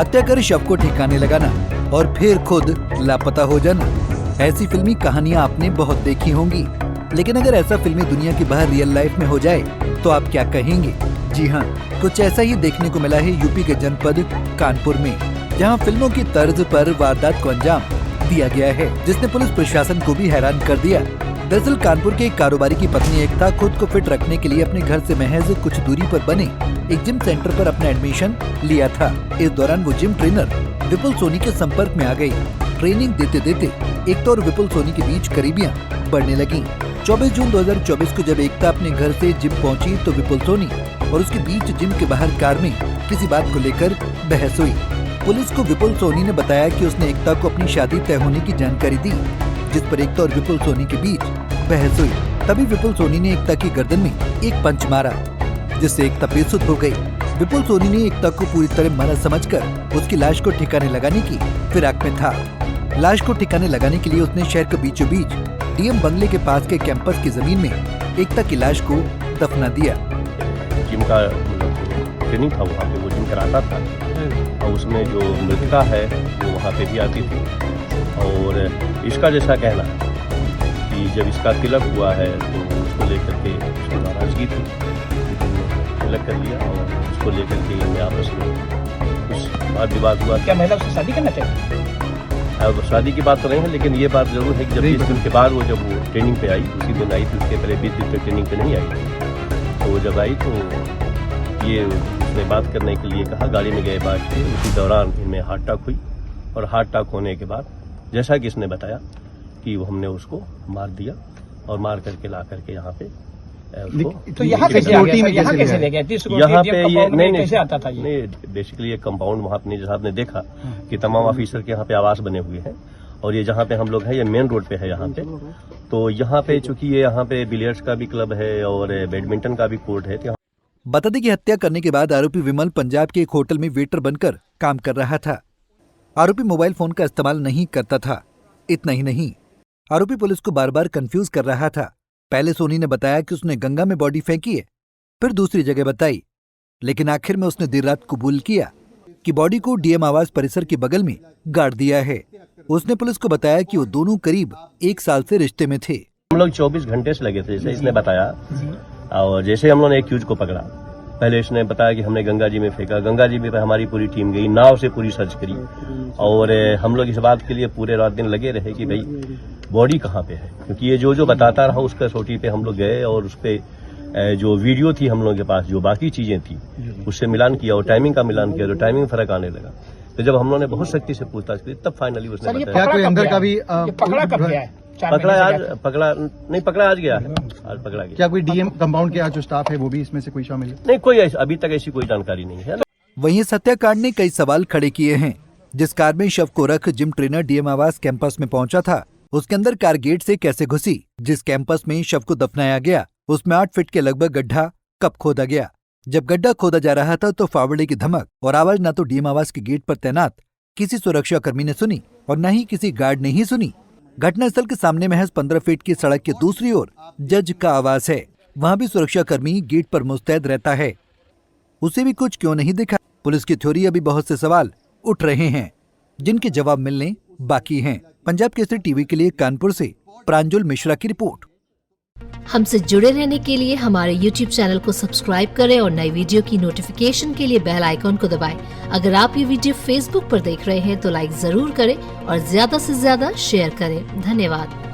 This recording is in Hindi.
हत्या कर शव को ठिकाने लगाना और फिर खुद लापता हो जाना। ऐसी फिल्मी कहानियां आपने बहुत देखी होंगी, लेकिन अगर ऐसा फिल्मी दुनिया के बाहर रियल लाइफ में हो जाए तो आप क्या कहेंगे? जी हाँ, कुछ ऐसा ही देखने को मिला है यूपी के जनपद कानपुर में, जहाँ फिल्मों की तर्ज पर वारदात को अंजाम दिया गया है, जिसने पुलिस प्रशासन को भी हैरान कर दिया। दरअसल कानपुर के एक कारोबारी की पत्नी एकता खुद को फिट रखने के लिए अपने घर से महज कुछ दूरी पर बने एक जिम सेंटर पर अपना एडमिशन लिया था। इस दौरान वो जिम ट्रेनर विपुल सोनी के संपर्क में आ गई। ट्रेनिंग देते देते एकता और विपुल सोनी के बीच करीबियां बढ़ने लगी। 24 जून 2024 को जब एकता अपने घर से जिम पहुंची तो विपुल सोनी और उसके बीच जिम के बाहर कार में किसी बात को लेकर बहस हुई। पुलिस को विपुल सोनी ने बताया कि उसने एकता को अपनी शादी तय होने की जानकारी दी, जिस पर एकता और विपुल सोनी के बीच बहस हुई। तभी विपुल सोनी ने एकता की गर्दन में एक पंच मारा, जिससे एकता बेसुध हो गई। विपुल सोनी ने एकता को पूरी तरह मरा समझकर उसकी लाश को ठिकाने लगाने की फिराक में था। लाश को ठिकाने लगाने के लिए उसने शहर के बीचों बीच डीएम बंगले के पास के कैंपस की जमीन में एकता की लाश को दफना दिया। जिम का ट्रेनिंग था, वहाँ पे वो जिम कराता था और उसमें जो मृतका है वो वहाँ पे भी आती थी। और इसका जैसा कहना है कि जब इसका तिलक हुआ है तो उसको लेकर के उसकी नाराजगी थी, तिलक कर लिया और उसको लेकर के इनमें आपस में कुछ बात विवाद हुआ। क्या महिला उससे शादी करना चाहिए? अब शादी की बात तो नहीं है, लेकिन ये बात जरूर है कि जब 20 दिन के बाद वो जब वो ट्रेनिंग पे आई, उसी दिन आई थी, उसके पहले 20 दिन तक ट्रेनिंग पे नहीं आई। तो वो जब आई तो ये उसने बात करने के लिए कहा, गाड़ी में गए बात की। उसी दौरान इनमें हार्ट अटैक हुई और हार्ट अटैक होने के बाद जैसा कि इसने बताया कि वो हमने उसको मार दिया और मार करके ला करके यहाँ पे तो यहाँ कैसे आ गया? यहाँ कैसे ले गया? यहाँ पे ये नहीं कैसे आता था ये? नहीं, बेसिकली ये कंपाउंड वहाँ पे जैसा आपने देखा कि तमाम ऑफिसर के यहाँ पे आवास बने हुए हैं और ये जहाँ पे हम लोग हैं ये मेन रोड पे है यहाँ पे। तो यहाँ पे चूंकि ये यहाँ पे बिलियर्ड्स का भी क्लब है और बैडमिंटन का भी कोर्ट है। बता दें कि हत्या करने के बाद आरोपी विमल पंजाब के एक होटल में वेटर बनकर काम कर रहा था। आरोपी मोबाइल फोन का इस्तेमाल नहीं करता था। इतना ही नहीं, आरोपी पुलिस को बार बार कंफ्यूज कर रहा था। पहले सोनी ने बताया कि उसने गंगा में बॉडी फेंकी है, फिर दूसरी जगह बताई, लेकिन आखिर में उसने देर रात कबूल किया कि बॉडी को डीएम आवास परिसर के बगल में गाड़ दिया है। उसने पुलिस को बताया कि वो दोनों करीब 1 साल से रिश्ते में थे। हम लोग 24 घंटे से लगे थे, जैसे इसने बताया। और जैसे हम लोगों ने एक्यूज को पकड़ा, पहले इसने बताया कि हमने गंगा जी में फेंका। गंगा जी में हमारी पूरी टीम गई, नाव से पूरी सर्च करी और हम लोग इस बात के लिए पूरे रात दिन लगे रहे कि भाई बॉडी कहाँ पे है, क्योंकि ये जो बताता रहा उसका सोटी पे हम लोग गए और उस पे जो वीडियो थी हम लोगों के पास, जो बाकी चीजें थी उससे मिलान किया और टाइमिंग का मिलान किया तो टाइमिंग फर्क आने लगा। तो जब हम लोगों ने बहुत सख्ती से पूछताछ की तब फाइनली उसने बताया। कोई अंदर का भी पकड़ा कब गया है? पकड़ा आज गया है, आज पकड़ा गया। क्या कोई डीएम कंपाउंड के आज जो स्टाफ है वो भी इसमें से कोई शामिल है? नहीं, कोई अभी तक ऐसी कोई जानकारी नहीं है। वहीं इस हत्याकांड ने कई सवाल खड़े किए हैं। जिस कार में शव को रख जिम ट्रेनर डीएम आवास कैंपस में पहुंचा था, उसके अंदर कार गेट से कैसे घुसी? जिस कैंपस में शव को दफनाया गया उसमें 8 फीट के लगभग गड्ढा कब खोदा गया? जब गड्ढा खोदा जा रहा था तो फावड़े की धमक और आवाज न तो डीएम आवास के गेट पर तैनात किसी सुरक्षा कर्मी ने सुनी और न ही किसी गार्ड ने ही सुनी। घटनास्थल के सामने महज 15 फीट की सड़क के दूसरी ओर जज का आवास है। वहाँ भी सुरक्षा कर्मी गेट पर मुस्तैद रहता है। उसे भी कुछ क्यों नहीं दिखा? पुलिस की थ्योरी अभी बहुत से सवाल उठ रहे हैं, जिनके जवाब मिलने बाकी हैं। पंजाब केसरी टीवी के लिए कानपुर से प्रांजल मिश्रा की रिपोर्ट। हमसे जुड़े रहने के लिए हमारे YouTube चैनल को सब्सक्राइब करें और नई वीडियो की नोटिफिकेशन के लिए बेल आइकॉन को दबाएं। अगर आप ये वीडियो Facebook पर देख रहे हैं तो लाइक जरूर करें और ज्यादा से ज्यादा शेयर करें। धन्यवाद।